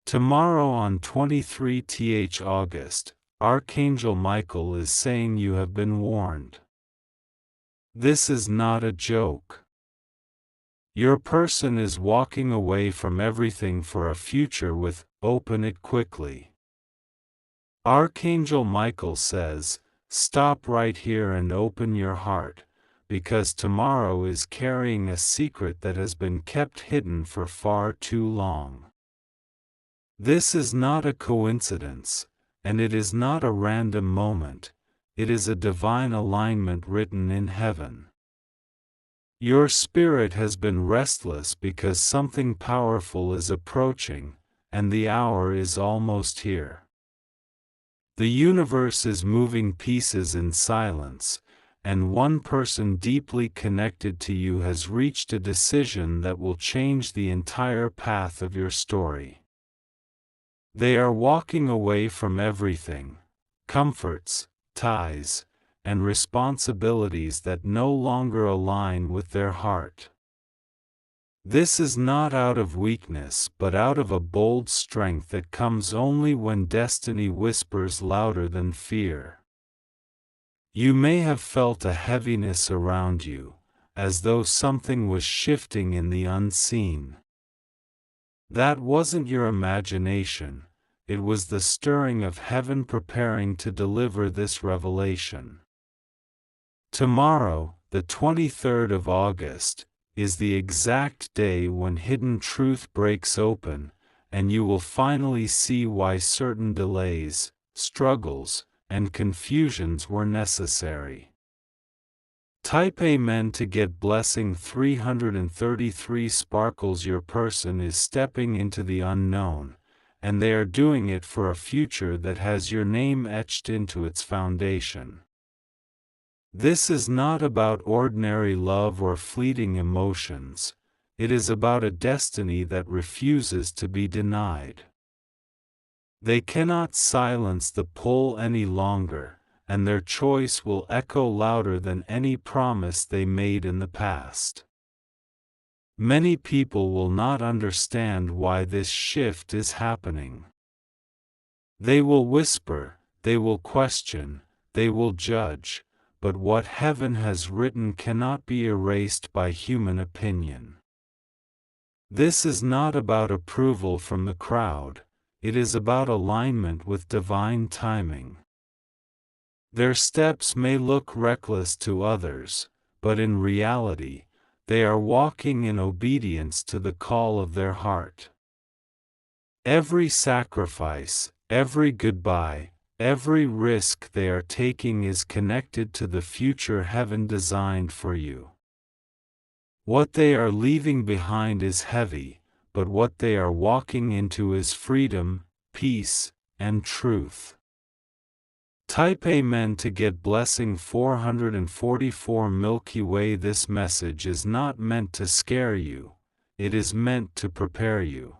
Tomorrow on 23th August, Archangel Michael is saying you have been warned. This is not a joke. Your person is walking away from everything for a future with "open it quickly." Archangel Michael says, stop right here and open your heart, because tomorrow is carrying a secret that has been kept hidden for far too long. This is not a coincidence, and it is not a random moment, it is a divine alignment written in heaven. Your spirit has been restless because something powerful is approaching, and the hour is almost here. The universe is moving pieces in silence, and one person deeply connected to you has reached a decision that will change the entire path of your story. They are walking away from everything, comforts, ties, and responsibilities that no longer align with their heart. This is not out of weakness but out of a bold strength that comes only when destiny whispers louder than fear. You may have felt a heaviness around you, as though something was shifting in the unseen. That wasn't your imagination, it was the stirring of heaven preparing to deliver this revelation. Tomorrow, the 23rd of August, is the exact day when hidden truth breaks open, and you will finally see why certain delays, struggles, and confusions were necessary. Type Amen to get blessing 333. Sparkles. Your person is stepping into the unknown, and they are doing it for a future that has your name etched into its foundation. This is not about ordinary love or fleeting emotions, it is about a destiny that refuses to be denied. They cannot silence the pull any longer, and their choice will echo louder than any promise they made in the past. Many people will not understand why this shift is happening. They will whisper, they will question, they will judge, but what heaven has written cannot be erased by human opinion. This is not about approval from the crowd, it is about alignment with divine timing. Their steps may look reckless to others, but in reality, they are walking in obedience to the call of their heart. Every sacrifice, every goodbye, every risk they are taking is connected to the future heaven designed for you. What they are leaving behind is heavy, but what they are walking into is freedom, peace, and truth. Type Amen to get blessing 444. Milky Way. This message is not meant to scare you, it is meant to prepare you.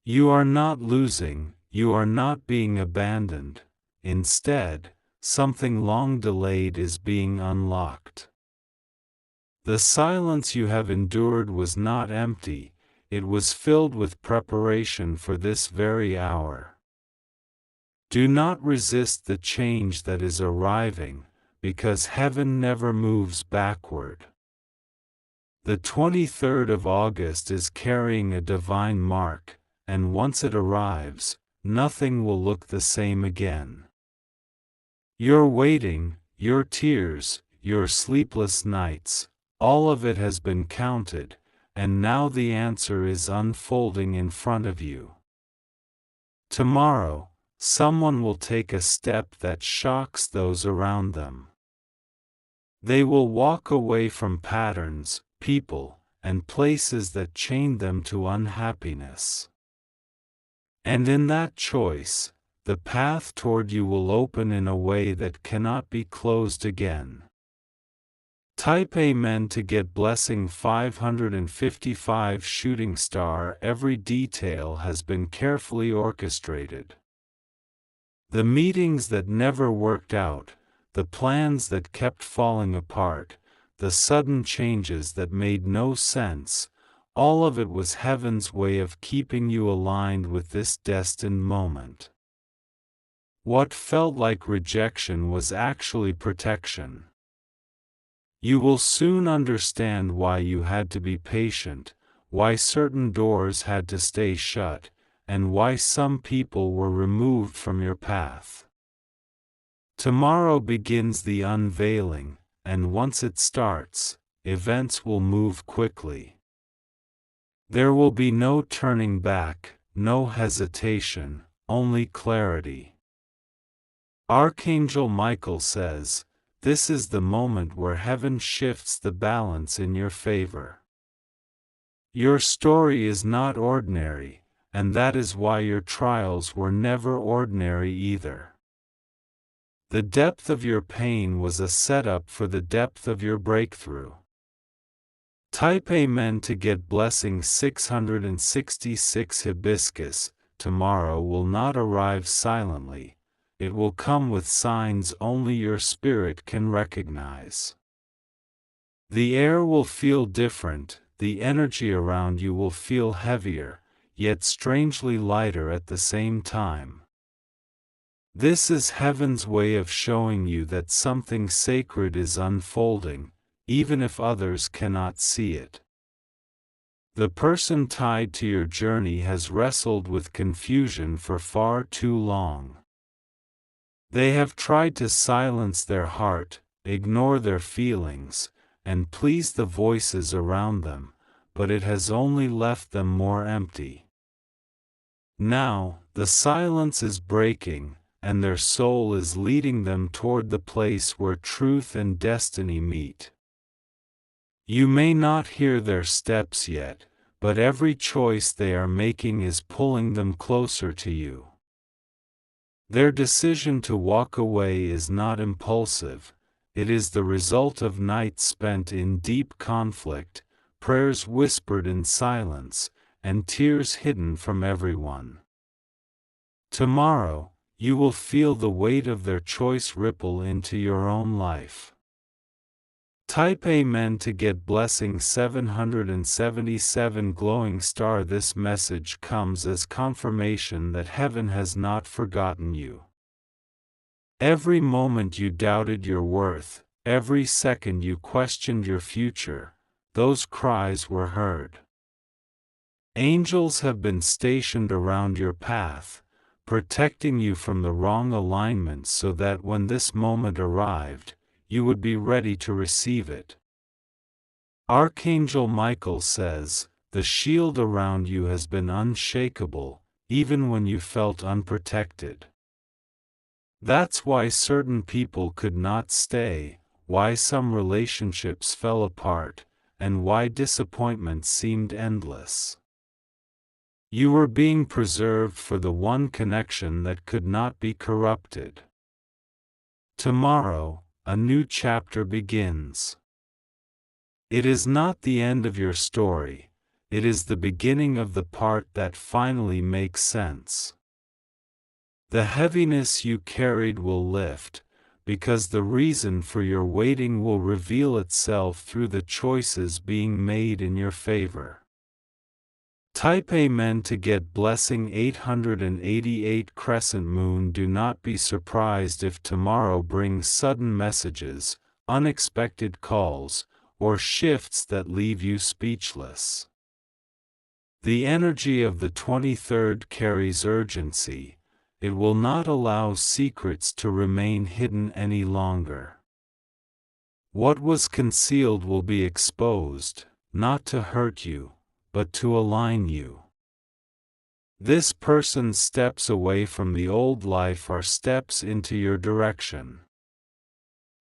You are not losing, you are not being abandoned, instead, something long delayed is being unlocked. The silence you have endured was not empty, it was filled with preparation for this very hour. Do not resist the change that is arriving, because heaven never moves backward. The 23rd of August is carrying a divine mark, and once it arrives, nothing will look the same again. Your waiting, your tears, your sleepless nights, all of it has been counted, and now the answer is unfolding in front of you. Tomorrow, someone will take a step that shocks those around them. They will walk away from patterns, people, and places that chain them to unhappiness. And in that choice, the path toward you will open in a way that cannot be closed again. Type Amen to get blessing 555. Shooting star. Every detail has been carefully orchestrated. The meetings that never worked out, the plans that kept falling apart, the sudden changes that made no sense, All of it was heaven's way of keeping you aligned with this destined moment. What felt like rejection was actually protection. You will soon understand why you had to be patient, why certain doors had to stay shut, and why some people were removed from your path. Tomorrow begins the unveiling, and once it starts, events will move quickly. There will be no turning back, no hesitation, only clarity. Archangel Michael says, "This is the moment where heaven shifts the balance in your favor." Your story is not ordinary, and that is why your trials were never ordinary either. The depth of your pain was a setup for the depth of your breakthrough. Type Amen to get blessing 666 hibiscus. Tomorrow will not arrive silently. It will come with signs only your spirit can recognize. The air will feel different, the energy around you will feel heavier, yet strangely lighter at the same time. This is heaven's way of showing you that something sacred is unfolding, even if others cannot see it. The person tied to your journey has wrestled with confusion for far too long. They have tried to silence their heart, ignore their feelings, and please the voices around them, but it has only left them more empty. Now, the silence is breaking, and their soul is leading them toward the place where truth and destiny meet. You may not hear their steps yet, but every choice they are making is pulling them closer to you. Their decision to walk away is not impulsive, it is the result of nights spent in deep conflict, prayers whispered in silence, and tears hidden from everyone. Tomorrow, you will feel the weight of their choice ripple into your own life. Type Amen to get blessing 777 glowing star. This message comes as confirmation that heaven has not forgotten you. Every moment you doubted your worth, every second you questioned your future, those cries were heard. Angels have been stationed around your path, protecting you from the wrong alignment so that when this moment arrived, you would be ready to receive it. Archangel Michael says, "The shield around you has been unshakable, even when you felt unprotected." That's why certain people could not stay, why some relationships fell apart, and why disappointment seemed endless. You were being preserved for the one connection that could not be corrupted. Tomorrow, a new chapter begins. It is not the end of your story, it is the beginning of the part that finally makes sense. The heaviness you carried will lift, because the reason for your waiting will reveal itself through the choices being made in your favor. Type Amen to get blessing 888 crescent moon. Do not be surprised if tomorrow brings sudden messages, unexpected calls, or shifts that leave you speechless. The energy of the 23rd carries urgency. It will not allow secrets to remain hidden any longer. What was concealed will be exposed, not to hurt you, but to align you. This person's steps away from the old life are steps into your direction.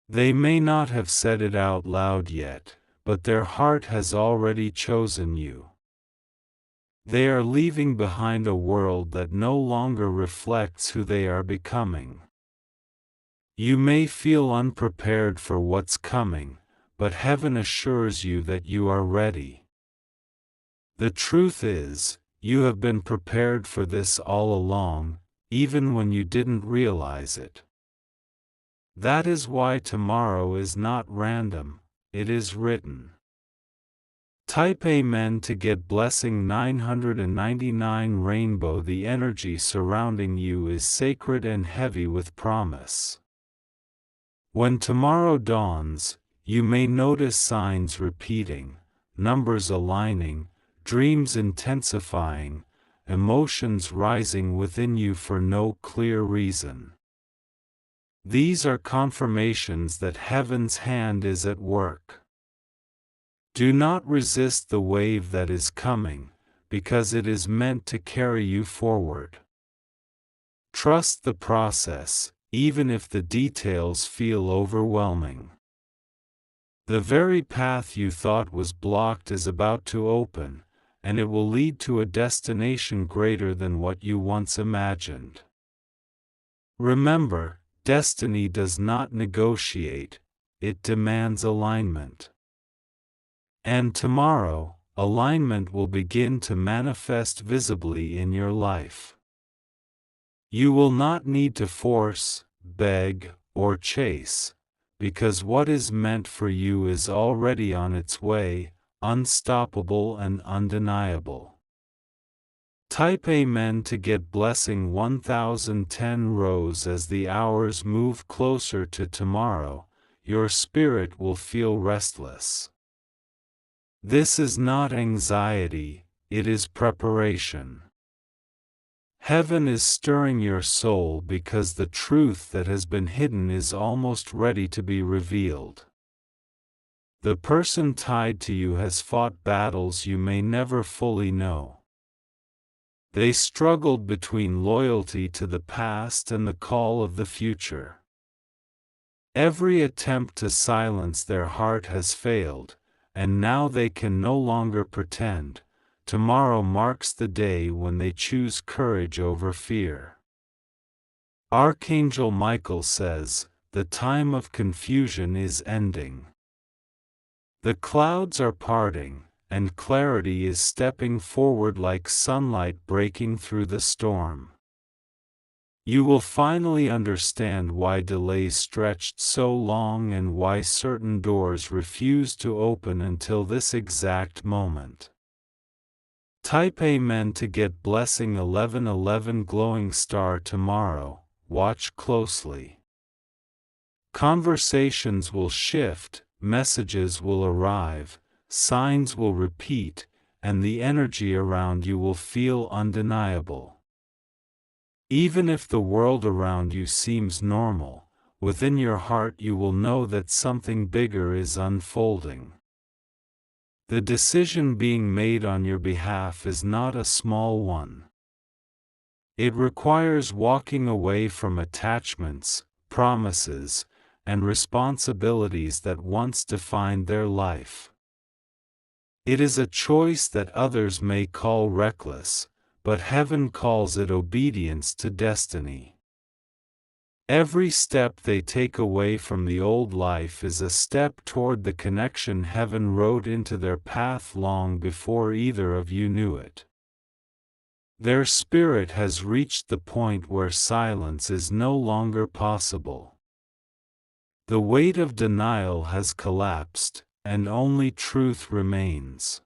They may not have said it out loud yet, but their heart has already chosen you. They are leaving behind a world that no longer reflects who they are becoming. You may feel unprepared for what's coming, but heaven assures you that you are ready. The truth is, you have been prepared for this all along, even when you didn't realize it. That is why tomorrow is not random, it is written. Type Amen to get blessing 999 rainbow. The energy surrounding you is sacred and heavy with promise. When tomorrow dawns, you may notice signs repeating, numbers aligning, dreams intensifying, emotions rising within you for no clear reason. These are confirmations that heaven's hand is at work. Do not resist the wave that is coming, because it is meant to carry you forward. Trust the process, even if the details feel overwhelming. The very path you thought was blocked is about to open, and it will lead to a destination greater than what you once imagined. Remember, destiny does not negotiate, it demands alignment. And tomorrow, alignment will begin to manifest visibly in your life. You will not need to force, beg, or chase, because what is meant for you is already on its way, unstoppable and undeniable. Type Amen to get blessing 1010 rows. As the hours move closer to tomorrow, your spirit will feel restless. This is not anxiety, it is preparation. Heaven is stirring your soul because the truth that has been hidden is almost ready to be revealed. The person tied to you has fought battles you may never fully know. They struggled between loyalty to the past and the call of the future. Every attempt to silence their heart has failed, and now they can no longer pretend. Tomorrow marks the day when they choose courage over fear. Archangel Michael says, the time of confusion is ending. The clouds are parting, and clarity is stepping forward like sunlight breaking through the storm. You will finally understand why delays stretched so long and why certain doors refused to open until this exact moment. Type Amen to get blessing 1111 glowing star tomorrow. Watch closely. Conversations will shift, messages will arrive, signs will repeat, and the energy around you will feel undeniable. Even if the world around you seems normal, within your heart you will know that something bigger is unfolding. The decision being made on your behalf is not a small one. It requires walking away from attachments, promises, and responsibilities that once defined their life. It is a choice that others may call reckless, but heaven calls it obedience to destiny. Every step they take away from the old life is a step toward the connection heaven wrote into their path long before either of you knew it. Their spirit has reached the point where silence is no longer possible. The weight of denial has collapsed, and only truth remains.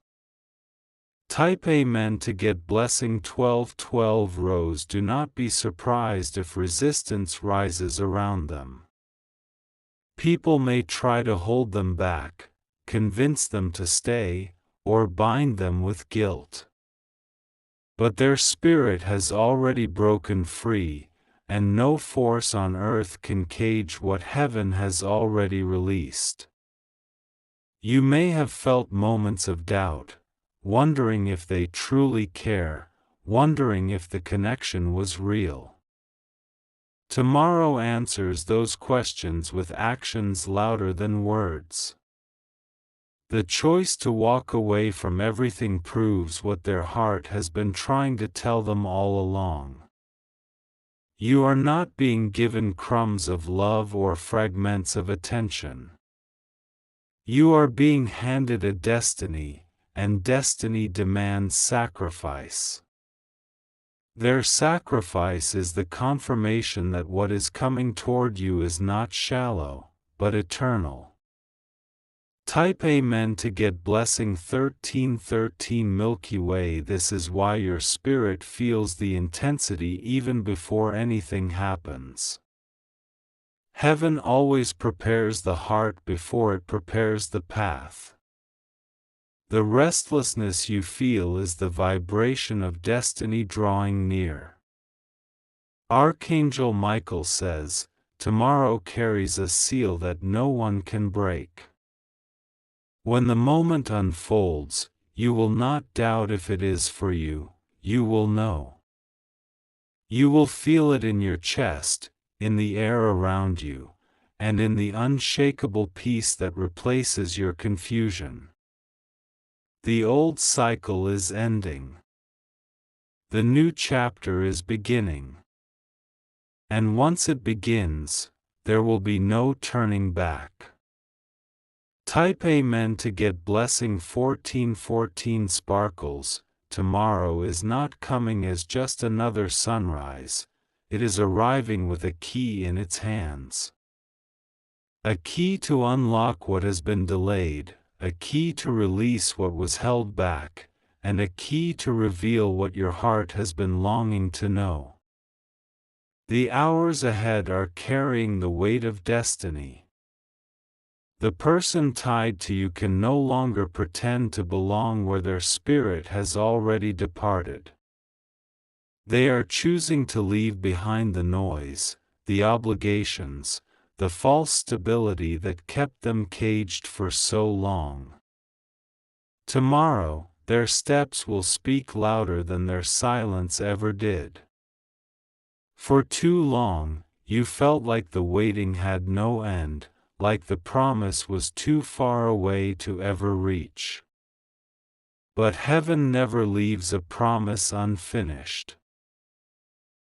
Type Amen to get blessing 1212 rows. Do not be surprised if resistance rises around them. People may try to hold them back, convince them to stay, or bind them with guilt. But their spirit has already broken free, and no force on earth can cage what heaven has already released. You may have felt moments of doubt, wondering if they truly care, wondering if the connection was real. Tomorrow answers those questions with actions louder than words. The choice to walk away from everything proves what their heart has been trying to tell them all along. You are not being given crumbs of love or fragments of attention. You are being handed a destiny, and destiny demands sacrifice. Their sacrifice is the confirmation that what is coming toward you is not shallow, but eternal. Type Amen to get blessing 1313 Milky Way. This is why your spirit feels the intensity even before anything happens. Heaven always prepares the heart before it prepares the path. The restlessness you feel is the vibration of destiny drawing near. Archangel Michael says, tomorrow carries a seal that no one can break. When the moment unfolds, you will not doubt if it is for you, you will know. You will feel it in your chest, in the air around you, and in the unshakable peace that replaces your confusion. The old cycle is ending. The new chapter is beginning. And once it begins, there will be no turning back. Type Amen to get blessing 1414 Sparkles. Tomorrow is not coming as just another sunrise, it is arriving with a key in its hands. A key to unlock what has been delayed, a key to release what was held back, and a key to reveal what your heart has been longing to know. The hours ahead are carrying the weight of destiny. The person tied to you can no longer pretend to belong where their spirit has already departed. They are choosing to leave behind the noise, the obligations, the false stability that kept them caged for so long. Tomorrow, their steps will speak louder than their silence ever did. For too long, you felt like the waiting had no end, like the promise was too far away to ever reach. But heaven never leaves a promise unfinished.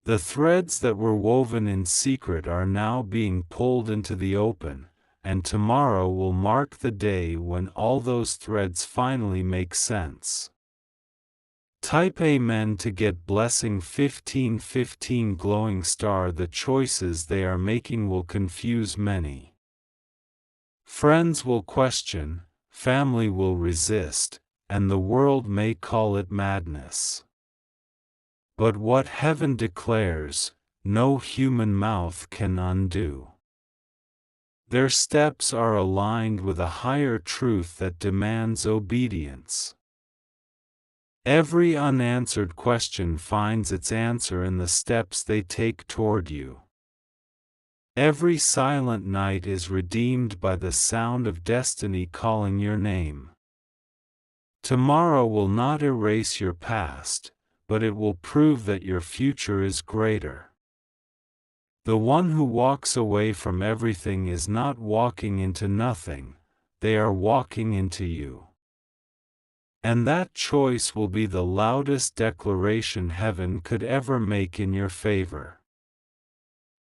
The threads that were woven in secret are now being pulled into the open, and tomorrow will mark the day when all those threads finally make sense. Type Amen to get blessing 1515 Glowing Star. The choices they are making will confuse many. Friends will question, family will resist, and the world may call it madness. But what heaven declares, no human mouth can undo. Their steps are aligned with a higher truth that demands obedience. Every unanswered question finds its answer in the steps they take toward you. Every silent night is redeemed by the sound of destiny calling your name. Tomorrow will not erase your past, but it will prove that your future is greater. The one who walks away from everything is not walking into nothing, they are walking into you. And that choice will be the loudest declaration heaven could ever make in your favor.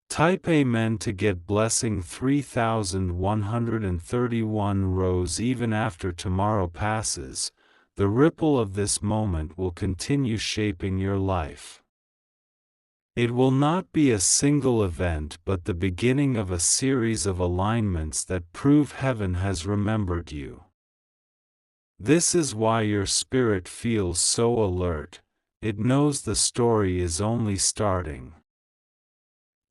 Type Amen to get blessing 3131 Rose. Even after tomorrow passes, the ripple of this moment will continue shaping your life. It will not be a single event but the beginning of a series of alignments that prove heaven has remembered you. This is why your spirit feels so alert, it knows the story is only starting.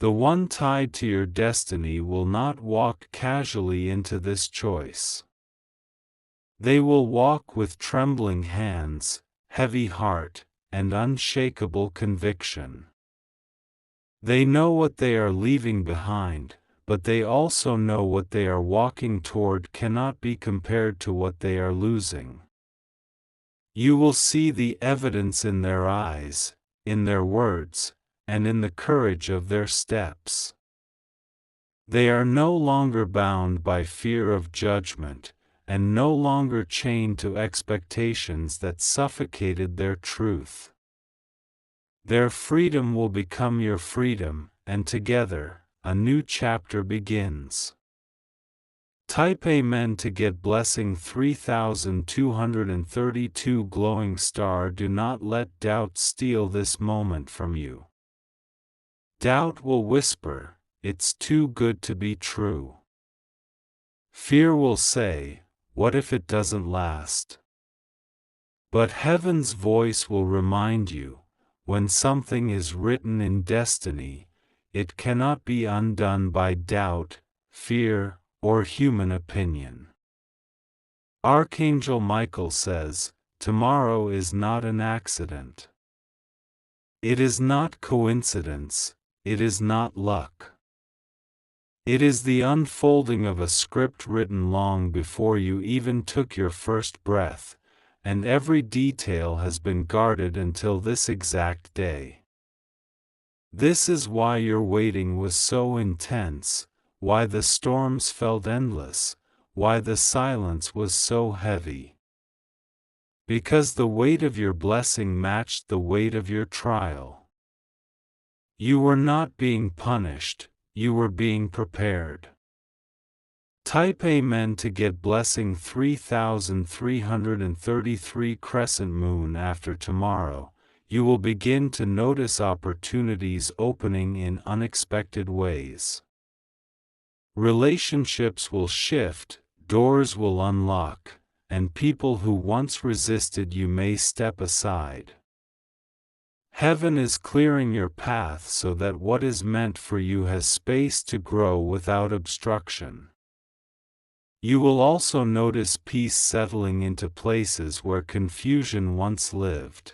The one tied to your destiny will not walk casually into this choice. They will walk with trembling hands, heavy heart, and unshakable conviction. They know what they are leaving behind, but they also know what they are walking toward cannot be compared to what they are losing. You will see the evidence in their eyes, in their words, and in the courage of their steps. They are no longer bound by fear of judgment, and no longer chained to expectations that suffocated their truth. Their freedom will become your freedom, and together, a new chapter begins. Type Amen to get blessing 3232 Glowing Star. Do not let doubt steal this moment from you. Doubt will whisper, it's too good to be true. Fear will say, what if it doesn't last? But heaven's voice will remind you, when something is written in destiny, it cannot be undone by doubt, fear, or human opinion. Archangel Michael says, tomorrow is not an accident. It is not coincidence, it is not luck. It is the unfolding of a script written long before you even took your first breath, and every detail has been guarded until this exact day. This is why your waiting was so intense, why the storms felt endless, why the silence was so heavy. Because the weight of your blessing matched the weight of your trial. You were not being punished, you were being prepared. Type Amen to get blessing 3333 crescent moon. After tomorrow, you will begin to notice opportunities opening in unexpected ways. Relationships will shift, doors will unlock, and people who once resisted you may step aside. Heaven is clearing your path so that what is meant for you has space to grow without obstruction. You will also notice peace settling into places where confusion once lived.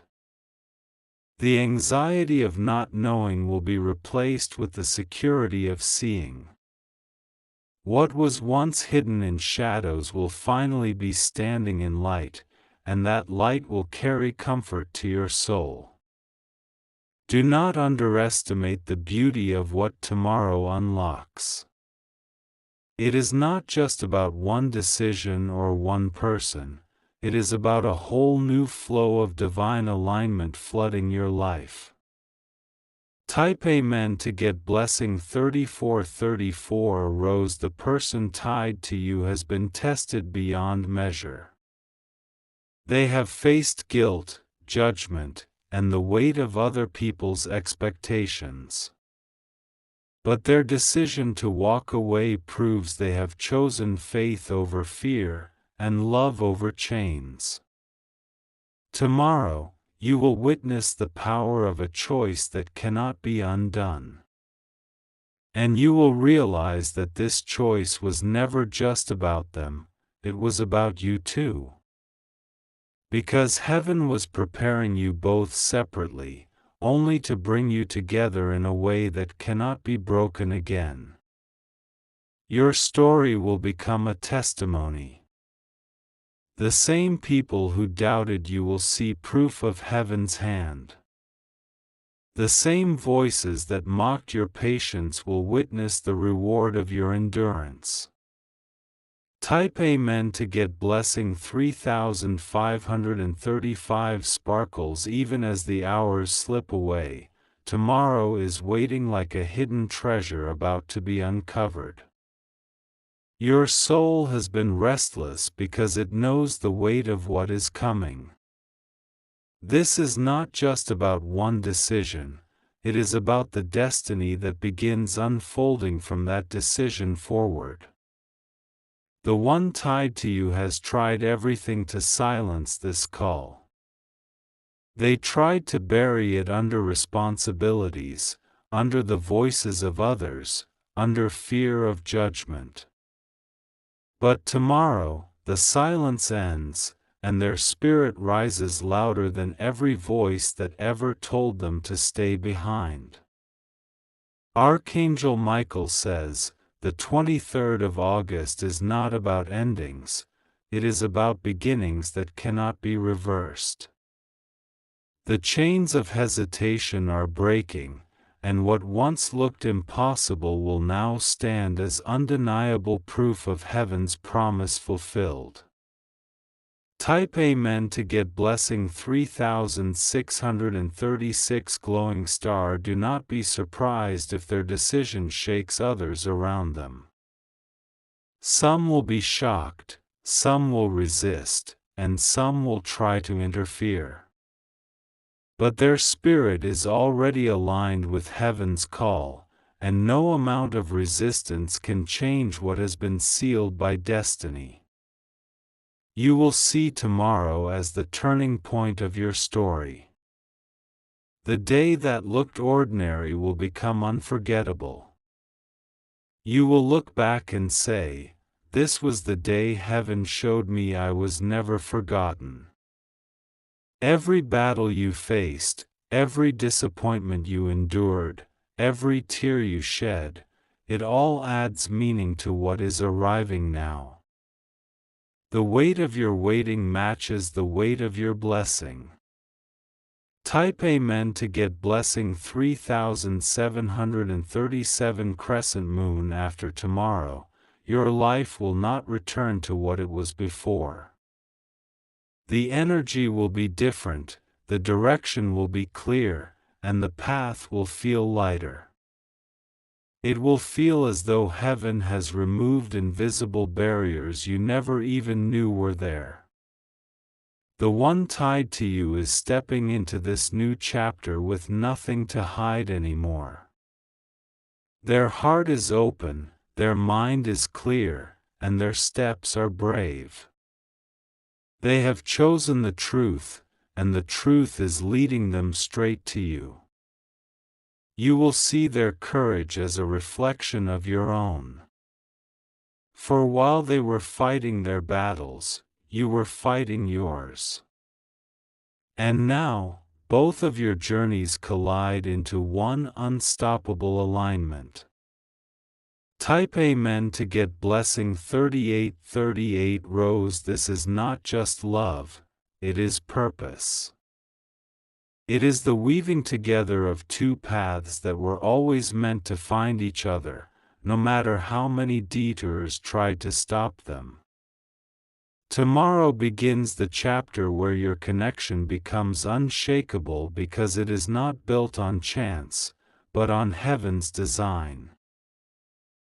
The anxiety of not knowing will be replaced with the security of seeing. What was once hidden in shadows will finally be standing in light, and that light will carry comfort to your soul. Do not underestimate the beauty of what tomorrow unlocks. It is not just about one decision or one person, it is about a whole new flow of divine alignment flooding your life. Type Amen to get blessing 3434. Rose, the person tied to you has been tested beyond measure. They have faced guilt, judgment, and the weight of other people's expectations. But their decision to walk away proves they have chosen faith over fear, and love over chains. Tomorrow, you will witness the power of a choice that cannot be undone. And you will realize that this choice was never just about them, it was about you too. Because heaven was preparing you both separately, only to bring you together in a way that cannot be broken again. Your story will become a testimony. The same people who doubted you will see proof of heaven's hand. The same voices that mocked your patience will witness the reward of your endurance. Type Amen to get blessing 3535. Sparkles. Even as the hours slip away, tomorrow is waiting like a hidden treasure about to be uncovered. Your soul has been restless because it knows the weight of what is coming. This is not just about one decision, it is about the destiny that begins unfolding from that decision forward. The one tied to you has tried everything to silence this call. They tried to bury it under responsibilities, under the voices of others, under fear of judgment. But tomorrow, the silence ends, and their spirit rises louder than every voice that ever told them to stay behind. Archangel Michael says, the 23rd of August is not about endings, it is about beginnings that cannot be reversed. The chains of hesitation are breaking, and what once looked impossible will now stand as undeniable proof of heaven's promise fulfilled. Type Amen to get blessing 3636. Glowing star. Do not be surprised if their decision shakes others around them. Some will be shocked, some will resist, and some will try to interfere. But their spirit is already aligned with heaven's call, and no amount of resistance can change what has been sealed by destiny. You will see tomorrow as the turning point of your story. The day that looked ordinary will become unforgettable. You will look back and say, "This was the day heaven showed me I was never forgotten." Every battle you faced, every disappointment you endured, every tear you shed, it all adds meaning to what is arriving now. The weight of your waiting matches the weight of your blessing. Type Amen to get blessing 3737 crescent moon after tomorrow. Your life will not return to what it was before. The energy will be different, the direction will be clear, and the path will feel lighter. It will feel as though heaven has removed invisible barriers you never even knew were there. The one tied to you is stepping into this new chapter with nothing to hide anymore. Their heart is open, their mind is clear, and their steps are brave. They have chosen the truth, and the truth is leading them straight to you. You will see their courage as a reflection of your own. For while they were fighting their battles, you were fighting yours. And now, both of your journeys collide into one unstoppable alignment. Type Amen to get blessing 3838 Rose. This is not just love, it is purpose. It is the weaving together of two paths that were always meant to find each other, no matter how many detours tried to stop them. Tomorrow begins the chapter where your connection becomes unshakable because it is not built on chance, but on heaven's design.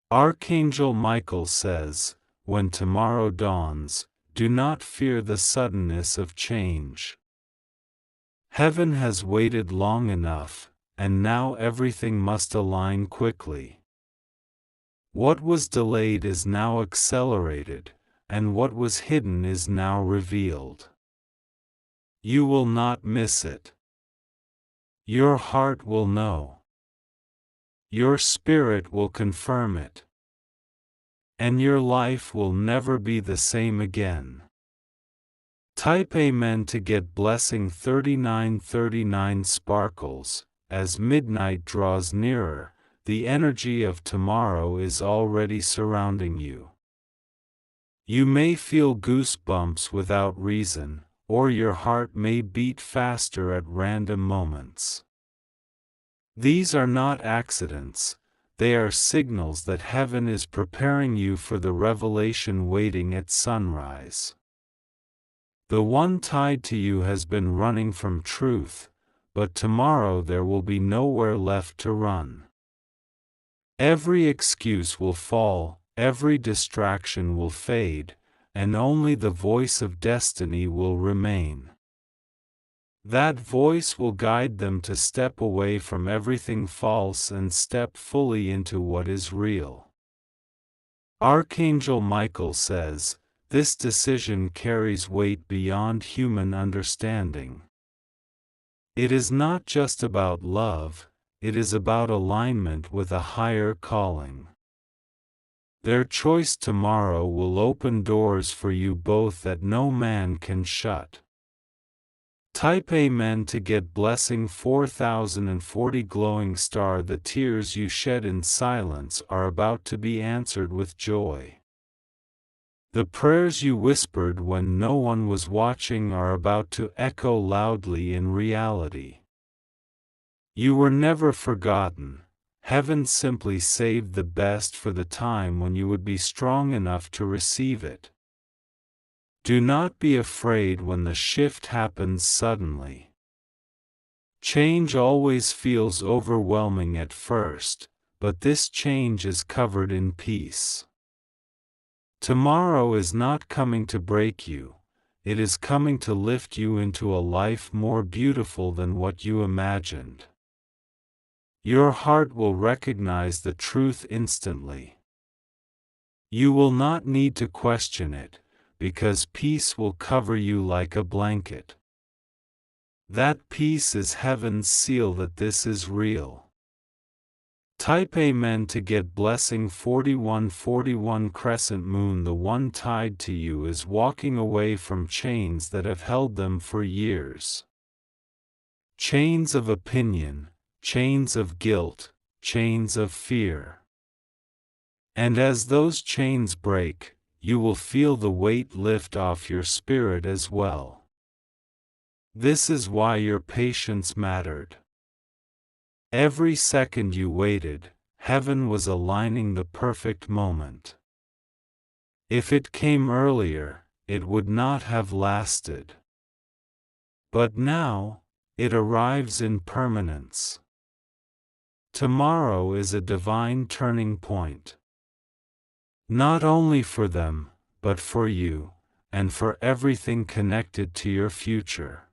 Archangel Michael says, "When tomorrow dawns, do not fear the suddenness of change. Heaven has waited long enough, and now everything must align quickly. What was delayed is now accelerated, and what was hidden is now revealed. You will not miss it. Your heart will know. Your spirit will confirm it. And your life will never be the same again." Type Amen to get blessing 3939 Sparkles. As midnight draws nearer, the energy of tomorrow is already surrounding you. You may feel goosebumps without reason, or your heart may beat faster at random moments. These are not accidents, they are signals that heaven is preparing you for the revelation waiting at sunrise. The one tied to you has been running from truth, but tomorrow there will be nowhere left to run. Every excuse will fall, every distraction will fade, and only the voice of destiny will remain. That voice will guide them to step away from everything false and step fully into what is real. Archangel Michael says, "This decision carries weight beyond human understanding." It is not just about love, it is about alignment with a higher calling. Their choice tomorrow will open doors for you both that no man can shut. Type Amen to get blessing 4040 Glowing Star. The tears you shed in silence are about to be answered with joy. The prayers you whispered when no one was watching are about to echo loudly in reality. You were never forgotten. Heaven simply saved the best for the time when you would be strong enough to receive it. Do not be afraid when the shift happens suddenly. Change always feels overwhelming at first, but this change is covered in peace. Tomorrow is not coming to break you, it is coming to lift you into a life more beautiful than what you imagined. Your heart will recognize the truth instantly. You will not need to question it, because peace will cover you like a blanket. That peace is heaven's seal that this is real. Type Amen to get blessing 4141 crescent moon. The one tied to you is walking away from chains that have held them for years. Chains of opinion, chains of guilt, chains of fear. And as those chains break, you will feel the weight lift off your spirit as well. This is why your patience mattered. Every second you waited, heaven was aligning the perfect moment. If it came earlier, it would not have lasted. But now, it arrives in permanence. Tomorrow is a divine turning point. Not only for them, but for you, and for everything connected to your future.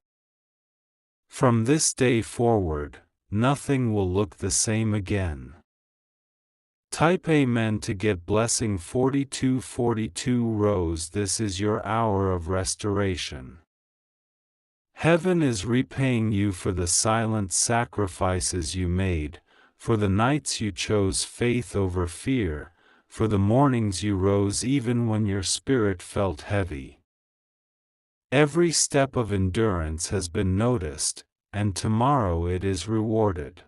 From this day forward, nothing will look the same again. Type Amen to get blessing 4242 Rose. This is your hour of restoration. Heaven is repaying you for the silent sacrifices you made, for the nights you chose faith over fear, for the mornings you rose even when your spirit felt heavy. Every step of endurance has been noticed, and tomorrow it is rewarded.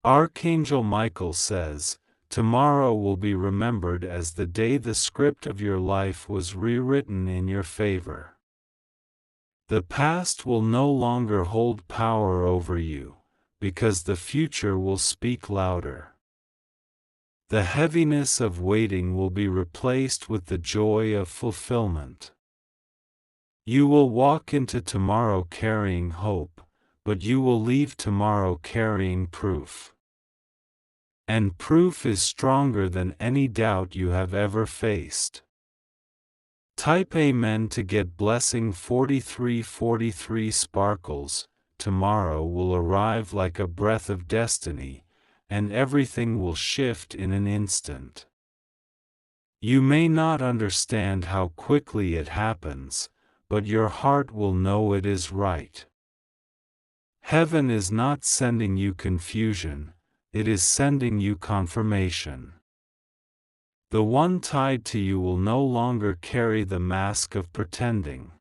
Archangel Michael says, tomorrow will be remembered as the day the script of your life was rewritten in your favor. The past will no longer hold power over you, because the future will speak louder. The heaviness of waiting will be replaced with the joy of fulfillment. You will walk into tomorrow carrying hope, but you will leave tomorrow carrying proof. And proof is stronger than any doubt you have ever faced. Type Amen to get blessing 4343 Sparkles. Tomorrow will arrive like a breath of destiny, and everything will shift in an instant. You may not understand how quickly it happens, but your heart will know it is right. Heaven is not sending you confusion, it is sending you confirmation. The one tied to you will no longer carry the mask of pretending.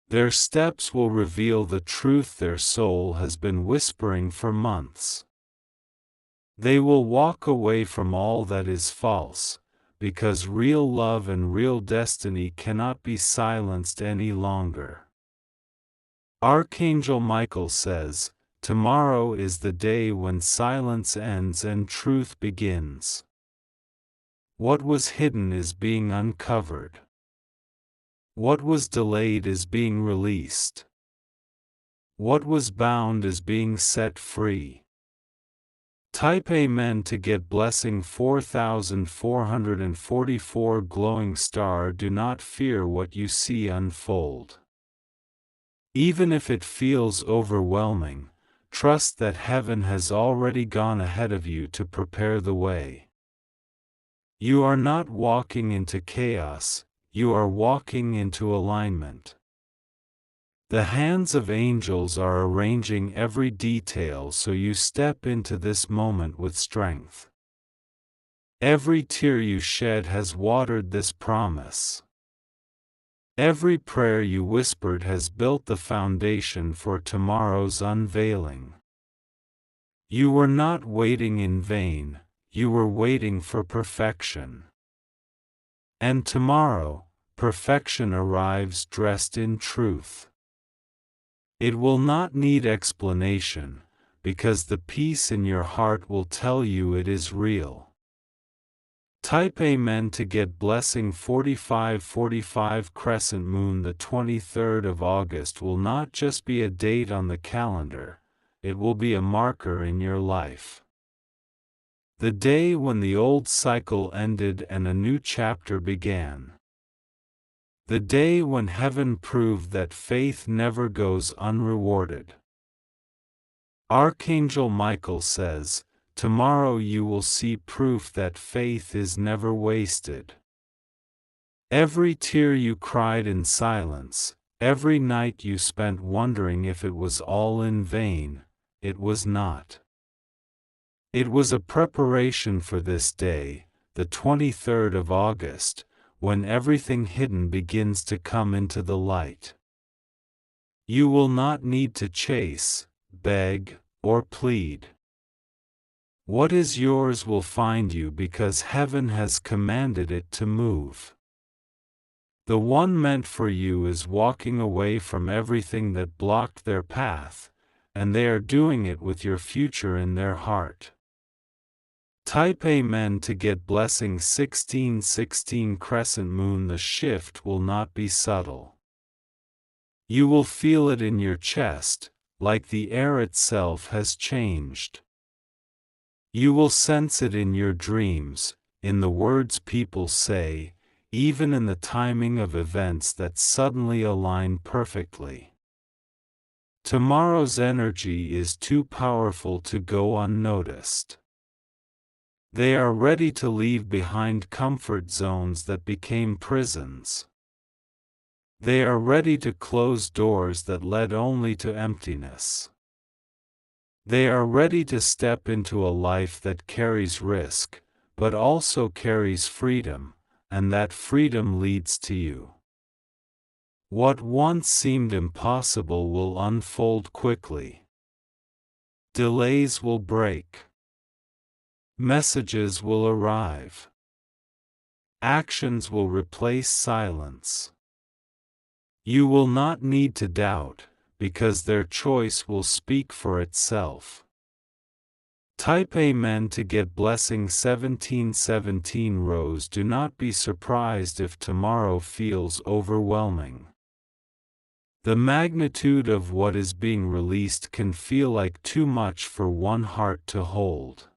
Their steps will reveal the truth their soul has been whispering for months. They will walk away from all that is false, because real love and real destiny cannot be silenced any longer. Archangel Michael says, tomorrow is the day when silence ends and truth begins. What was hidden is being uncovered. What was delayed is being released. What was bound is being set free. Type Amen to get blessing 4444 Glowing Star. Do not fear what you see unfold. Even if it feels overwhelming, trust that heaven has already gone ahead of you to prepare the way. You are not walking into chaos, you are walking into alignment. The hands of angels are arranging every detail so you step into this moment with strength. Every tear you shed has watered this promise. Every prayer you whispered has built the foundation for tomorrow's unveiling. You were not waiting in vain, you were waiting for perfection. And tomorrow, perfection arrives dressed in truth. It will not need explanation, because the peace in your heart will tell you it is real. Type Amen to get blessing 4545 Crescent Moon. The 23rd of August will not just be a date on the calendar, it will be a marker in your life. The day when the old cycle ended and a new chapter began. The day when heaven proved that faith never goes unrewarded. Archangel Michael says, tomorrow you will see proof that faith is never wasted. Every tear you cried in silence, every night you spent wondering if it was all in vain, it was not. It was a preparation for this day, the 23rd of August, when everything hidden begins to come into the light. You will not need to chase, beg, or plead. What is yours will find you because heaven has commanded it to move. The one meant for you is walking away from everything that blocked their path, and they are doing it with your future in their heart. Type Amen to get blessing 1616 crescent moon. The shift will not be subtle. You will feel it in your chest, like the air itself has changed. You will sense it in your dreams, in the words people say, even in the timing of events that suddenly align perfectly. Tomorrow's energy is too powerful to go unnoticed. They are ready to leave behind comfort zones that became prisons. They are ready to close doors that led only to emptiness. They are ready to step into a life that carries risk, but also carries freedom, and that freedom leads to you. What once seemed impossible will unfold quickly. Delays will break. Messages will arrive. Actions will replace silence. You will not need to doubt, because their choice will speak for itself. Type Amen to get blessing 1717 Rose. Do not be surprised if tomorrow feels overwhelming. The magnitude of what is being released can feel like too much for one heart to hold.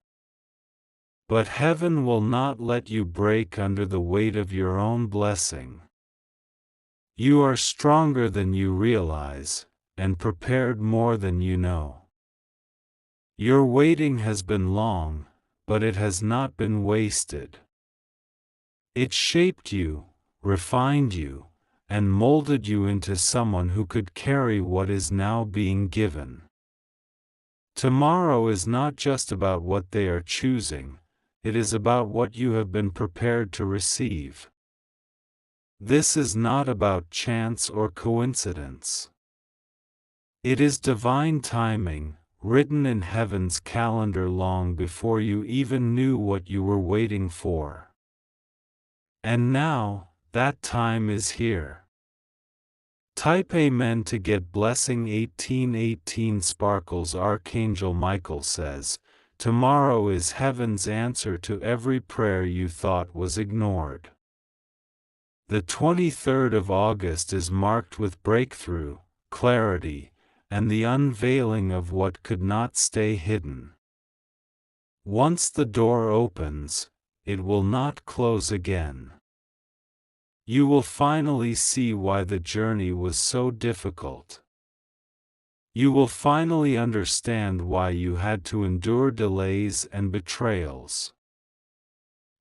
But heaven will not let you break under the weight of your own blessing. You are stronger than you realize, and prepared more than you know. Your waiting has been long, but it has not been wasted. It shaped you, refined you, and molded you into someone who could carry what is now being given. Tomorrow is not just about what they are choosing, it is about what you have been prepared to receive. This is not about chance or coincidence. It is divine timing, written in heaven's calendar long before you even knew what you were waiting for. And now, that time is here. Type Amen to get blessing 1818 Sparkles. Archangel Michael says, tomorrow is heaven's answer to every prayer you thought was ignored. The 23rd of August is marked with breakthrough, clarity, and the unveiling of what could not stay hidden. Once the door opens, it will not close again. You will finally see why the journey was so difficult. You will finally understand why you had to endure delays and betrayals.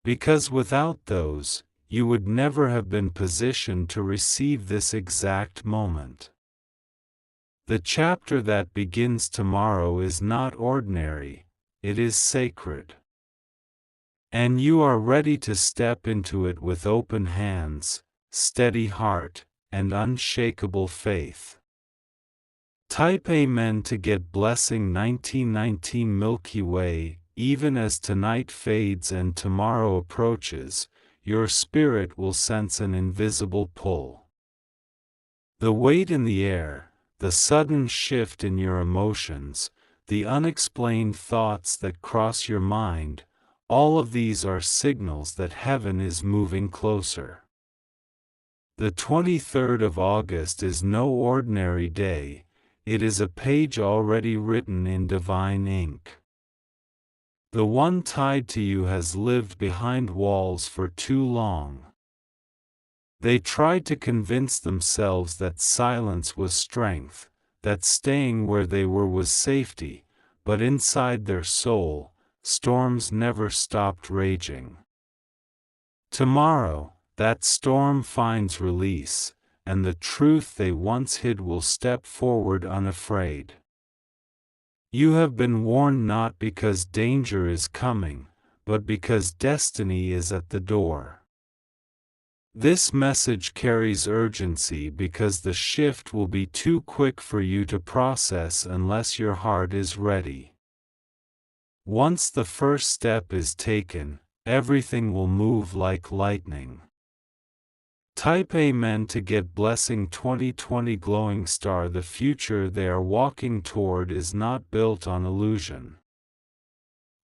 Because without those, you would never have been positioned to receive this exact moment. The chapter that begins tomorrow is not ordinary, it is sacred. And you are ready to step into it with open hands, steady heart, and unshakable faith. Type Amen to get blessing 1919 Milky Way. Even as tonight fades and tomorrow approaches, your spirit will sense an invisible pull. The weight in the air, the sudden shift in your emotions, the unexplained thoughts that cross your mind, all of these are signals that heaven is moving closer. The 23rd of August is no ordinary day, it is a page already written in divine ink. The one tied to you has lived behind walls for too long. They tried to convince themselves that silence was strength, that staying where they were was safety, but inside their soul, storms never stopped raging. Tomorrow, that storm finds release, and the truth they once hid will step forward unafraid. You have been warned not because danger is coming, but because destiny is at the door. This message carries urgency because the shift will be too quick for you to process unless your heart is ready. Once the first step is taken, everything will move like lightning. Type Amen to get blessing 2020 glowing star. The future they are walking toward is not built on illusion.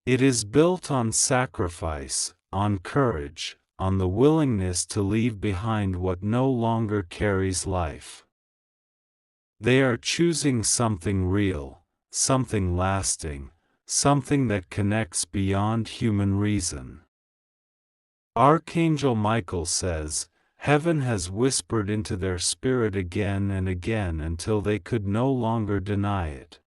It is built on sacrifice, on courage, on the willingness to leave behind what no longer carries life. They are choosing something real, something lasting, something that connects beyond human reason. Archangel Michael says, "Heaven has whispered into their spirit again and again until they could no longer deny it."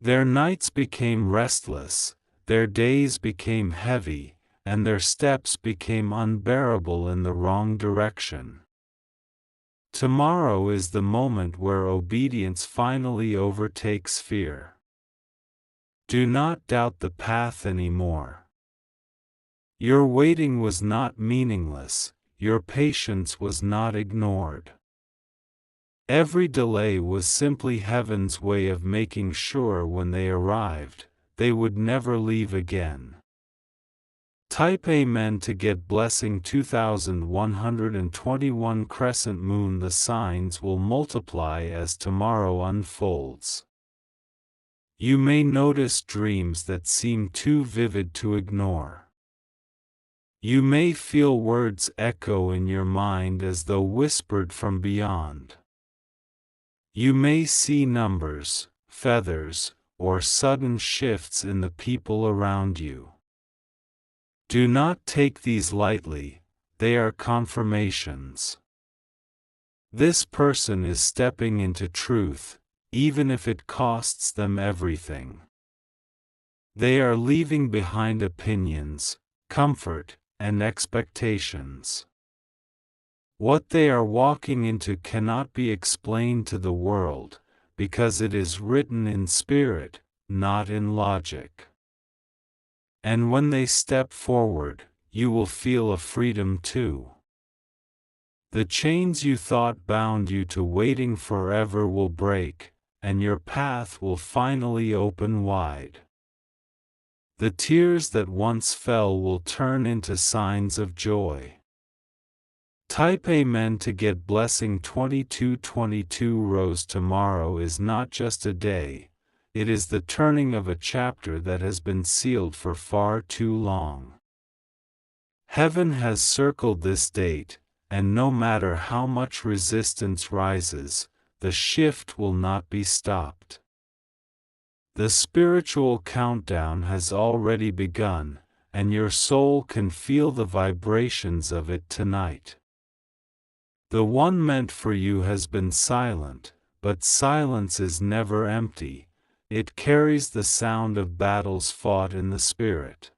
Their nights became restless, their days became heavy, and their steps became unbearable in the wrong direction. Tomorrow is the moment where obedience finally overtakes fear. Do not doubt the path anymore. Your waiting was not meaningless, your patience was not ignored. Every delay was simply heaven's way of making sure when they arrived, they would never leave again. Type Amen to get blessing 2121 crescent moon. The signs will multiply as tomorrow unfolds. You may notice dreams that seem too vivid to ignore. You may feel words echo in your mind as though whispered from beyond. You may see numbers, feathers, or sudden shifts in the people around you. Do not take these lightly, they are confirmations. This person is stepping into truth, even if it costs them everything. They are leaving behind opinions, comfort, and expectations. What they are walking into cannot be explained to the world, because it is written in spirit, not in logic. And when they step forward, you will feel a freedom too. The chains you thought bound you to waiting forever will break, and your path will finally open wide. The tears that once fell will turn into signs of joy. Type Amen to get blessing 2222 Rose. Tomorrow is not just a day, it is the turning of a chapter that has been sealed for far too long. Heaven has circled this date, and no matter how much resistance rises, the shift will not be stopped. The spiritual countdown has already begun, and your soul can feel the vibrations of it tonight. The one meant for you has been silent, but silence is never empty. It carries the sound of battles fought in the spirit.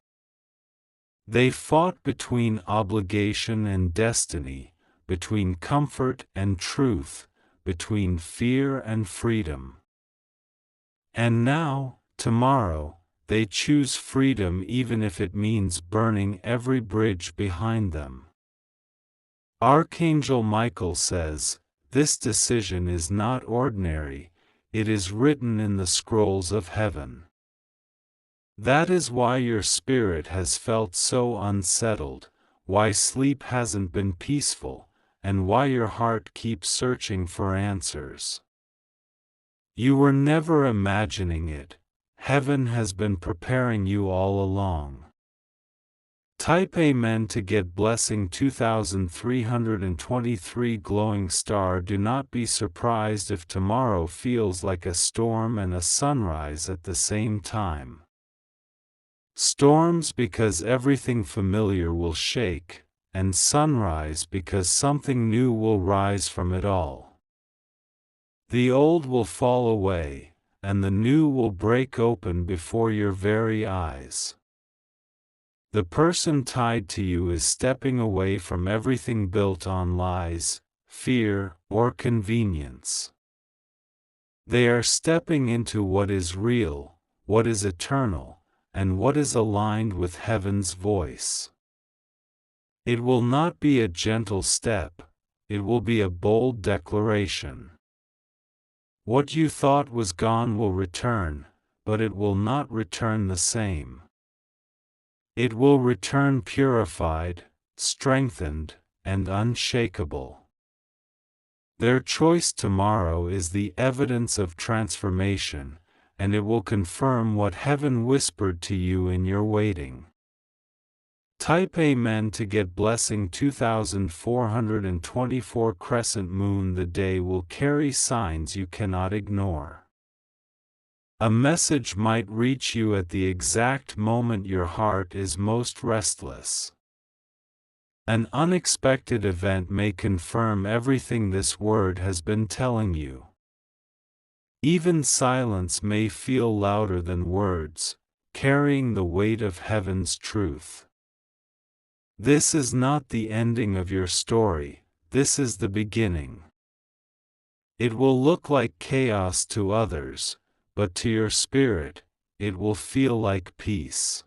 They fought between obligation and destiny, between comfort and truth, between fear and freedom. And now, tomorrow, they choose freedom even if it means burning every bridge behind them. Archangel Michael says, "This decision is not ordinary, it is written in the scrolls of heaven." That is why your spirit has felt so unsettled, why sleep hasn't been peaceful, and why your heart keeps searching for answers. You were never imagining it, heaven has been preparing you all along. Type Amen to get blessing 2323 glowing star. Do not be surprised if tomorrow feels like a storm and a sunrise at the same time. Storms because everything familiar will shake, and sunrise because something new will rise from it all. The old will fall away, and the new will break open before your very eyes. The person tied to you is stepping away from everything built on lies, fear, or convenience. They are stepping into what is real, what is eternal, and what is aligned with heaven's voice. It will not be a gentle step, it will be a bold declaration. What you thought was gone will return, but it will not return the same. It will return purified, strengthened, and unshakable. Their choice tomorrow is the evidence of transformation, and it will confirm what heaven whispered to you in your waiting. Type Amen to get blessing 2424 crescent moon. The day will carry signs you cannot ignore. A message might reach you at the exact moment your heart is most restless. An unexpected event may confirm everything this word has been telling you. Even silence may feel louder than words, carrying the weight of heaven's truth. This is not the ending of your story, this is the beginning. It will look like chaos to others, but to your spirit, it will feel like peace.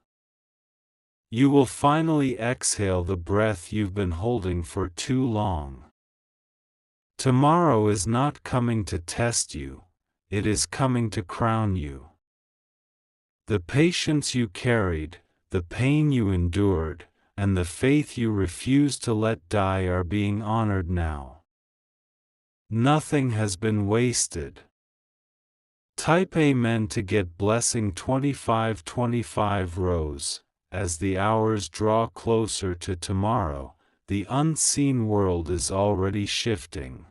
You will finally exhale the breath you've been holding for too long. Tomorrow is not coming to test you, it is coming to crown you. The patience you carried, the pain you endured, and the faith you refused to let die are being honored now. Nothing has been wasted. Type Amen to get blessing 2525 Rose. As the hours draw closer to tomorrow, the unseen world is already shifting.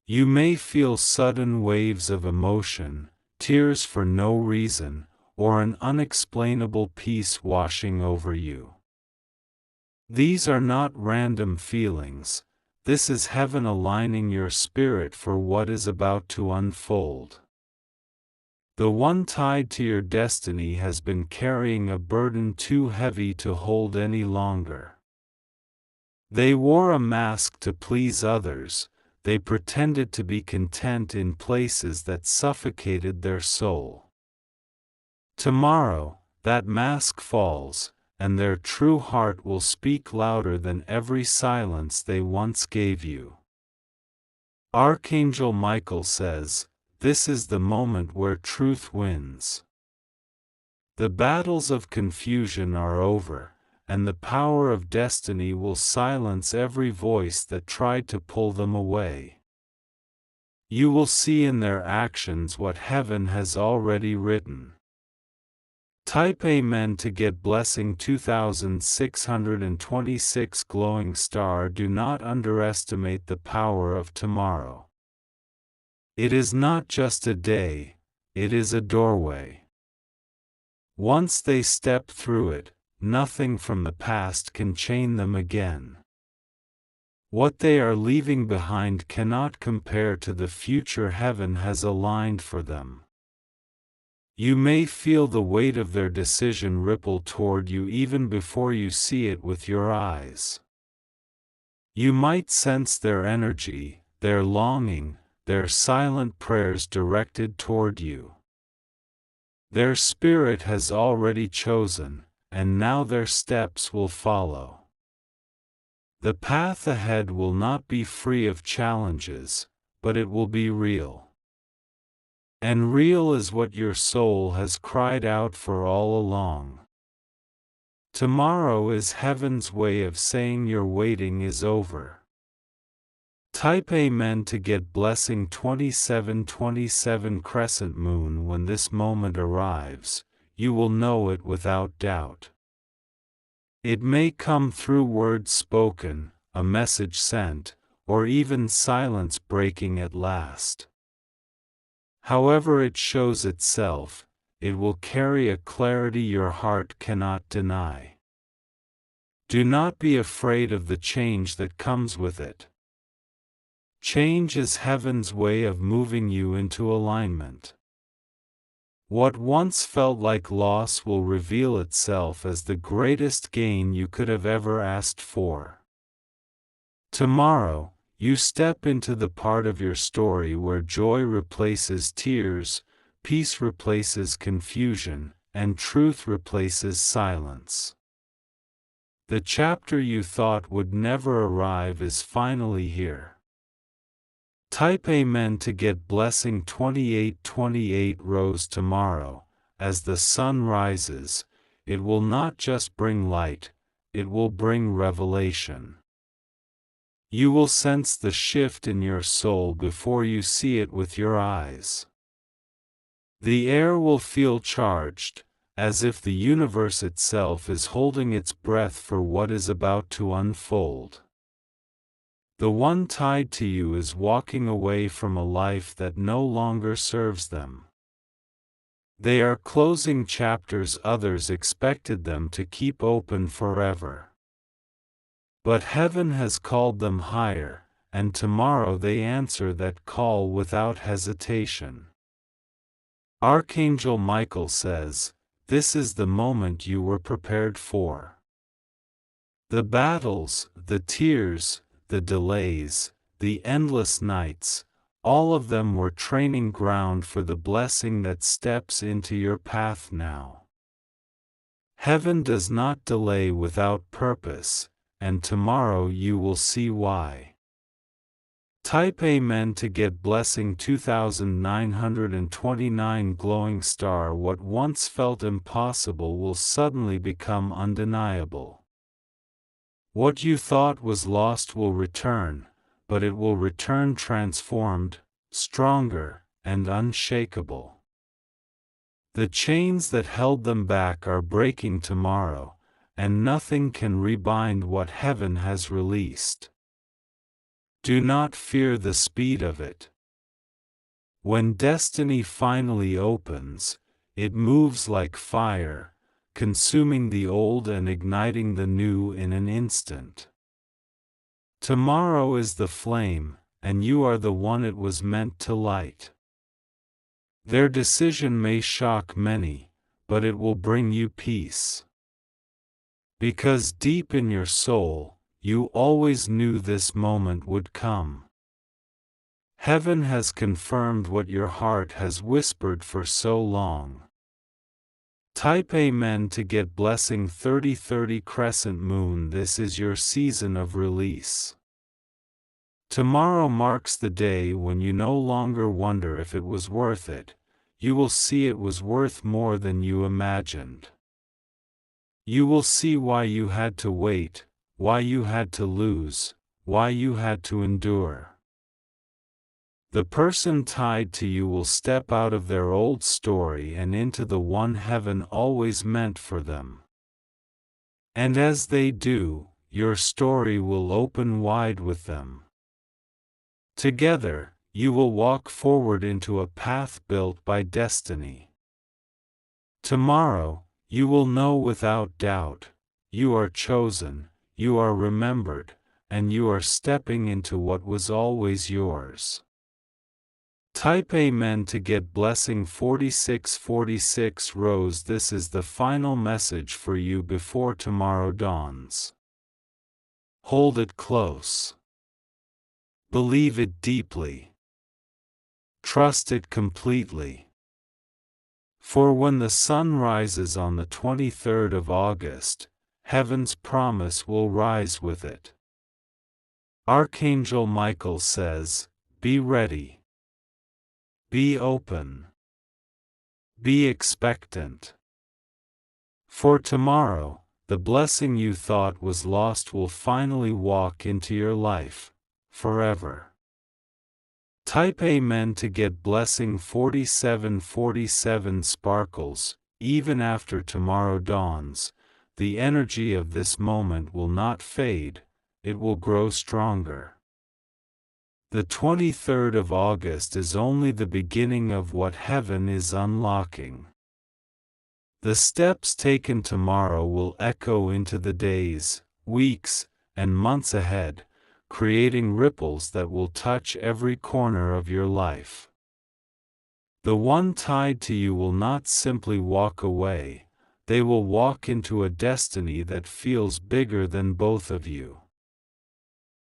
You may feel sudden waves of emotion, tears for no reason, or an unexplainable peace washing over you. These are not random feelings, this is heaven aligning your spirit for what is about to unfold. The one tied to your destiny has been carrying a burden too heavy to hold any longer. They wore a mask to please others, they pretended to be content in places that suffocated their soul. Tomorrow, that mask falls, and their true heart will speak louder than every silence they once gave you. Archangel Michael says, "This is the moment where truth wins." The battles of confusion are over, and the power of destiny will silence every voice that tried to pull them away. You will see in their actions what heaven has already written. Type Amen to get blessing 2626 glowing star. Do not underestimate the power of tomorrow. It is not just a day, it is a doorway. Once they step through it, nothing from the past can chain them again. What they are leaving behind cannot compare to the future heaven has aligned for them. You may feel the weight of their decision ripple toward you even before you see it with your eyes. You might sense their energy, their longing, their silent prayers directed toward you. Their spirit has already chosen, and now their steps will follow. The path ahead will not be free of challenges, but it will be real. And real is what your soul has cried out for all along. Tomorrow is heaven's way of saying your waiting is over. Type Amen to get blessing 2727 crescent moon. When this moment arrives, you will know it without doubt. It may come through words spoken, a message sent, or even silence breaking at last. However it shows itself, it will carry a clarity your heart cannot deny. Do not be afraid of the change that comes with it. Change is heaven's way of moving you into alignment. What once felt like loss will reveal itself as the greatest gain you could have ever asked for. Tomorrow, you step into the part of your story where joy replaces tears, peace replaces confusion, and truth replaces silence. The chapter you thought would never arrive is finally here. Type Amen to get blessing 2828 rose tomorrow. As the sun rises, it will not just bring light, it will bring revelation. You will sense the shift in your soul before you see it with your eyes. The air will feel charged, as if the universe itself is holding its breath for what is about to unfold. The one tied to you is walking away from a life that no longer serves them. They are closing chapters others expected them to keep open forever. But heaven has called them higher, and tomorrow they answer that call without hesitation. Archangel Michael says, "This is the moment you were prepared for." The battles, the tears, the delays, the endless nights, all of them were training ground for the blessing that steps into your path now. Heaven does not delay without purpose, and tomorrow you will see why. Type Amen to get blessing 2929 glowing star. What once felt impossible will suddenly become undeniable. What you thought was lost will return, but it will return transformed, stronger, and unshakable. The chains that held them back are breaking tomorrow, and nothing can rebind what heaven has released. Do not fear the speed of it. When destiny finally opens, it moves like fire, consuming the old and igniting the new in an instant. Tomorrow is the flame, and you are the one it was meant to light. Their decision may shock many, but it will bring you peace. Because deep in your soul, you always knew this moment would come. Heaven has confirmed what your heart has whispered for so long. Type Amen to get blessing 3030 crescent moon. This is your season of release. Tomorrow marks the day when you no longer wonder if it was worth it. You will see it was worth more than you imagined. You will see why you had to wait, why you had to lose, why you had to endure. The person tied to you will step out of their old story and into the one heaven always meant for them. And as they do, your story will open wide with them. Together, you will walk forward into a path built by destiny. Tomorrow, you will know without doubt, you are chosen, you are remembered, and you are stepping into what was always yours. Type Amen to get blessing 4646 rose. This is the final message for you before tomorrow dawns. Hold it close. Believe it deeply. Trust it completely. For when the sun rises on the 23rd of August, heaven's promise will rise with it. Archangel Michael says, "Be ready. Be open. Be expectant. For tomorrow, the blessing you thought was lost will finally walk into your life, forever." Type Amen to get blessing 4747 sparkles. Even after tomorrow dawns, the energy of this moment will not fade, it will grow stronger. The 23rd of August is only the beginning of what heaven is unlocking. The steps taken tomorrow will echo into the days, weeks, and months ahead, creating ripples that will touch every corner of your life. The one tied to you will not simply walk away, they will walk into a destiny that feels bigger than both of you.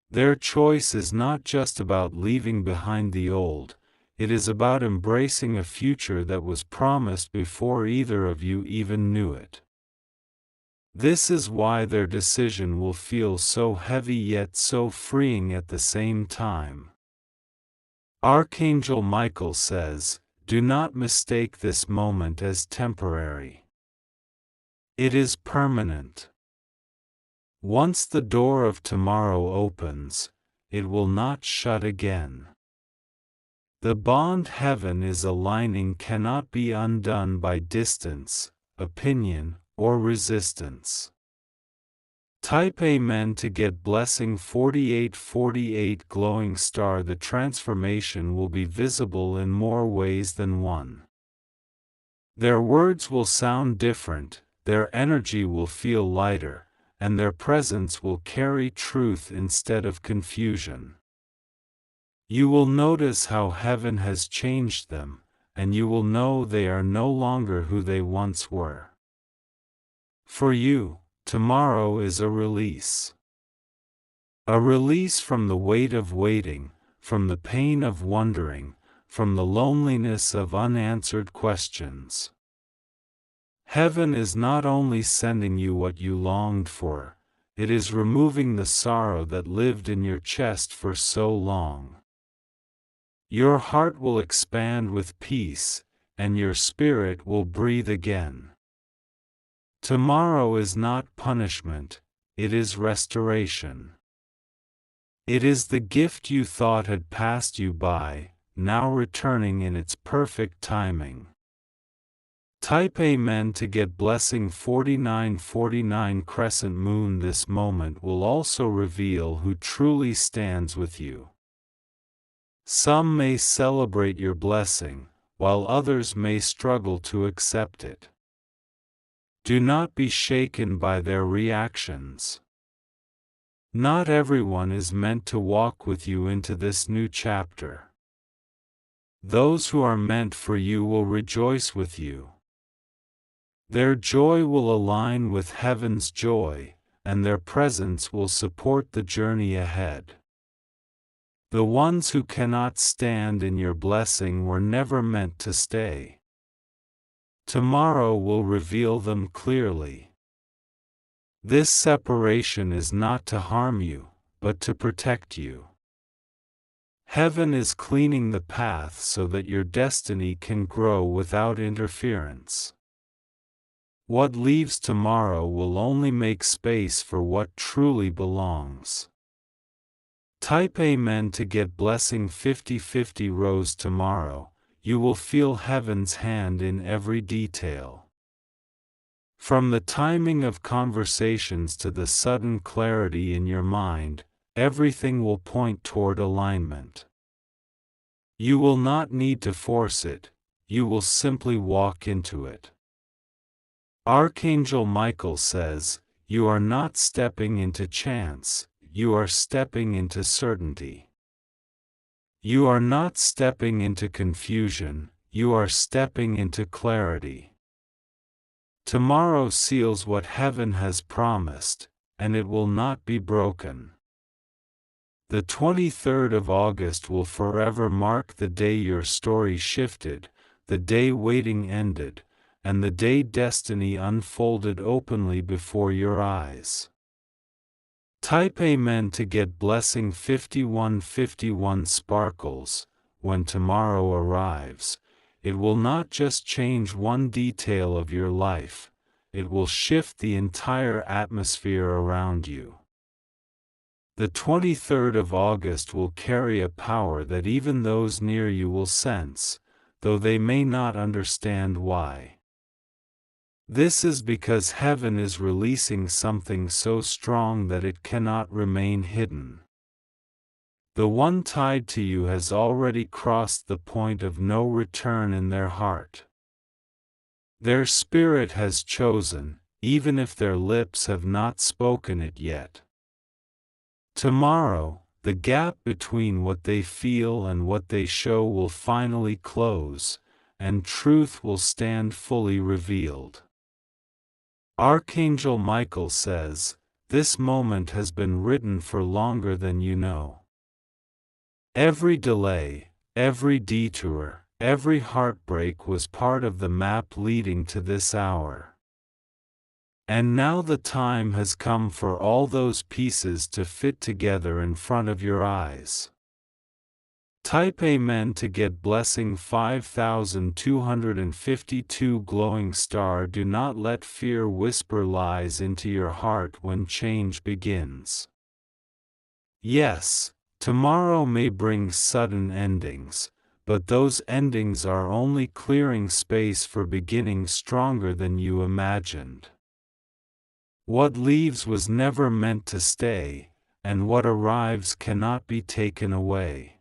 Their choice is not just about leaving behind the old, it is about embracing a future that was promised before either of you even knew it. This is why their decision will feel so heavy yet so freeing at the same time. Archangel Michael says, "Do not mistake this moment as temporary. It is permanent. Once the door of tomorrow opens, it will not shut again. The bond heaven is aligning cannot be undone by distance, opinion, or resistance." Type Amen to get blessing 4848 glowing star. The transformation will be visible in more ways than one. Their words will sound different, their energy will feel lighter, and their presence will carry truth instead of confusion. You will notice how heaven has changed them, and you will know they are no longer who they once were. For you, tomorrow is a release. A release from the weight of waiting, from the pain of wondering, from the loneliness of unanswered questions. Heaven is not only sending you what you longed for, it is removing the sorrow that lived in your chest for so long. Your heart will expand with peace, and your spirit will breathe again. Tomorrow is not punishment, it is restoration. It is the gift you thought had passed you by, now returning in its perfect timing. Type Amen to get blessing 4949 crescent moon. This moment will also reveal who truly stands with you. Some may celebrate your blessing, while others may struggle to accept it. Do not be shaken by their reactions. Not everyone is meant to walk with you into this new chapter. Those who are meant for you will rejoice with you. Their joy will align with heaven's joy, and their presence will support the journey ahead. The ones who cannot stand in your blessing were never meant to stay. Tomorrow will reveal them clearly. This separation is not to harm you, but to protect you. Heaven is cleaning the path so that your destiny can grow without interference. What leaves tomorrow will only make space for what truly belongs. Type Amen to get blessing 5050 rose. Tomorrow, you will feel heaven's hand in every detail. From the timing of conversations to the sudden clarity in your mind, everything will point toward alignment. You will not need to force it, you will simply walk into it. Archangel Michael says, "You are not stepping into chance, you are stepping into certainty. You are not stepping into confusion, you are stepping into clarity." Tomorrow seals what heaven has promised, and it will not be broken. The 23rd of August will forever mark the day your story shifted, the day waiting ended, and the day destiny unfolded openly before your eyes. Type Amen to get blessing 5151 sparkles. When tomorrow arrives, it will not just change one detail of your life, it will shift the entire atmosphere around you. The 23rd of August will carry a power that even those near you will sense, though they may not understand why. This is because heaven is releasing something so strong that it cannot remain hidden. The one tied to you has already crossed the point of no return in their heart. Their spirit has chosen, even if their lips have not spoken it yet. Tomorrow, the gap between what they feel and what they show will finally close, and truth will stand fully revealed. Archangel Michael says, "This moment has been written for longer than you know." Every delay, every detour, every heartbreak was part of the map leading to this hour. And now the time has come for all those pieces to fit together in front of your eyes. Type Amen to get blessing 5252 glowing star. Do not let fear whisper lies into your heart when change begins. Yes, tomorrow may bring sudden endings, but those endings are only clearing space for beginnings stronger than you imagined. What leaves was never meant to stay, and what arrives cannot be taken away.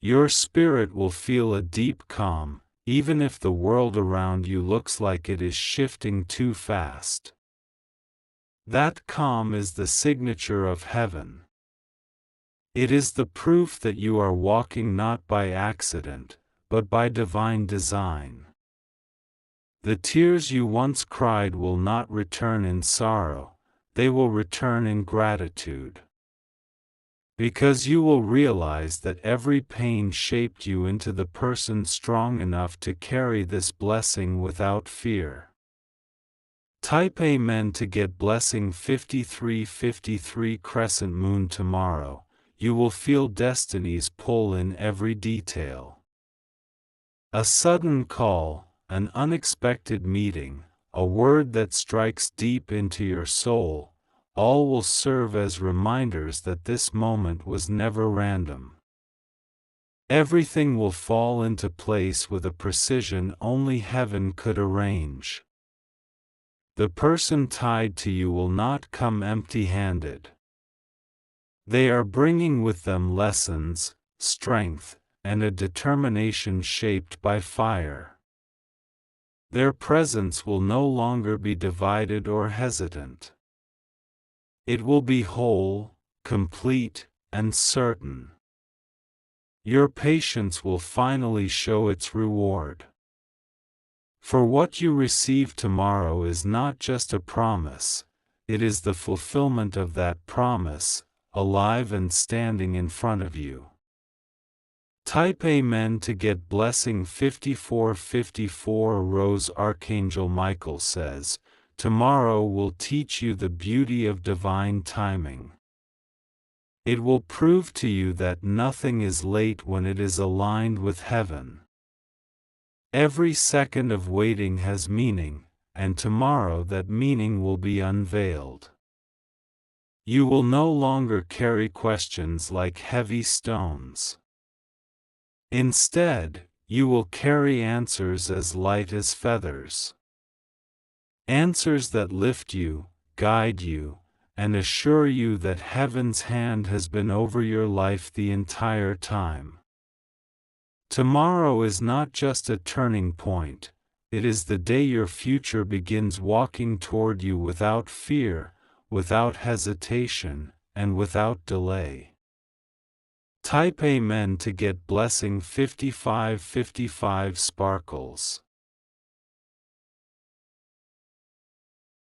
Your spirit will feel a deep calm, even if the world around you looks like it is shifting too fast. That calm is the signature of heaven. It is the proof that you are walking not by accident, but by divine design. The tears you once cried will not return in sorrow, they will return in gratitude. Because you will realize that every pain shaped you into the person strong enough to carry this blessing without fear. Type Amen to get blessing 5353 crescent moon tomorrow. You will feel destiny's pull in every detail. A sudden call, an unexpected meeting, a word that strikes deep into your soul, all will serve as reminders that this moment was never random. Everything will fall into place with a precision only heaven could arrange. The person tied to you will not come empty-handed. They are bringing with them lessons, strength, and a determination shaped by fire. Their presence will no longer be divided or hesitant. It will be whole, complete, and certain. Your patience will finally show its reward. For what you receive tomorrow is not just a promise, it is the fulfillment of that promise, alive and standing in front of you. Type Amen to get blessing 5454 Rose. Archangel Michael says, "Tomorrow will teach you the beauty of divine timing. It will prove to you that nothing is late when it is aligned with heaven. Every second of waiting has meaning, and tomorrow that meaning will be unveiled. You will no longer carry questions like heavy stones. Instead, you will carry answers as light as feathers. Answers that lift you, guide you, and assure you that heaven's hand has been over your life the entire time. Tomorrow is not just a turning point, it is the day your future begins walking toward you without fear, without hesitation, and without delay." Type Amen to get blessing 5555 Sparkles.